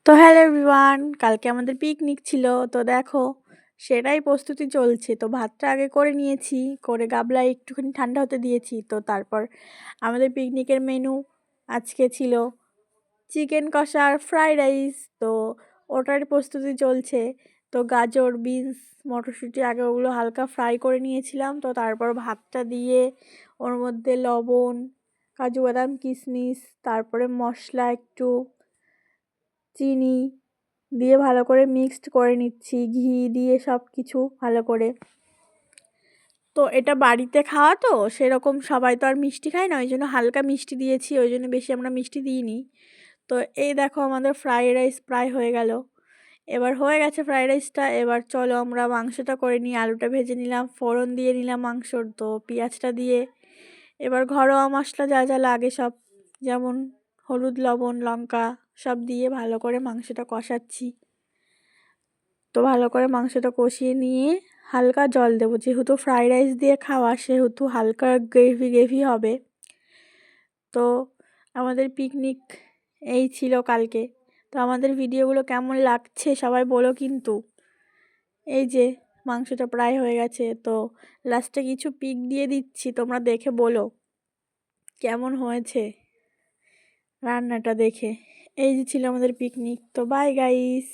তো hello everyone, কালকে আমাদের পিকনিক ছিল। তো দেখো, সেটাই প্রস্তুতি চলছে। তো ভাতটা আগে করে নিয়েছি, করে গাবলায় একটুখানি ঠান্ডা হতে দিয়েছি। তো তারপর আমাদের পিকনিকের মেনু আজকে ছিল চিকেন কষা আর ফ্রাইড রাইস। তো ওটার প্রস্তুতি চলছে। তো গাজর, বিনস, মটরশুঁটি আগে ওগুলো হালকা ফ্রাই করে নিয়েছিলাম। তো তারপর ভাতটা দিয়ে ওর মধ্যে লবণ, কাজু বাদাম, কিশমিশ, তারপরে মশলা একটু, চিনি দিয়ে ভালো করে মিক্সড করে নিচ্ছি, ঘি দিয়ে সব কিছু ভালো করে। তো এটা বাড়িতে খাওয়া, তো সেরকম সবাই তো আর মিষ্টি খায় না, ওই জন্য হালকা মিষ্টি দিয়েছি, ওই জন্য বেশি আমরা মিষ্টি দিইনি। তো এই দেখো আমাদের ফ্রাইড রাইস প্রায় হয়ে গেল। এবার হয়ে গেছে ফ্রাইড রাইসটা। এবার চলো আমরা মাংসটা করে নিই। আলুটা ভেজে নিলাম, ফোড়ন দিয়ে নিলাম মাংসর, তো পেঁয়াজটা দিয়ে এবার ঘরোয়া মশলা যা যা লাগে সব, যেমন হলুদ, লবণ, লঙ্কা সব দিয়ে ভালো করে মাংসটা কষাচ্ছি। তো ভালো করে মাংসটা কষিয়ে নিয়ে হালকা জল দেবো, যেহেতু ফ্রাইড রাইস দিয়ে খাওয়া সেহেতু হালকা গ্রেভি গ্রেভি হবে। তো আমাদের পিকনিক এই ছিল কালকে। তো আমাদের ভিডিওগুলো কেমন লাগছে সবাই বলো কিন্তু। এই যে মাংসটা প্রায় হয়ে গেছে, তো লাস্টে কিছু পিক দিয়ে দিচ্ছি, তোমরা দেখে বলো কেমন হয়েছে রান্নাটা দেখে। এই যে ছিল আমাদের পিকনিক। তো বাই গাইস।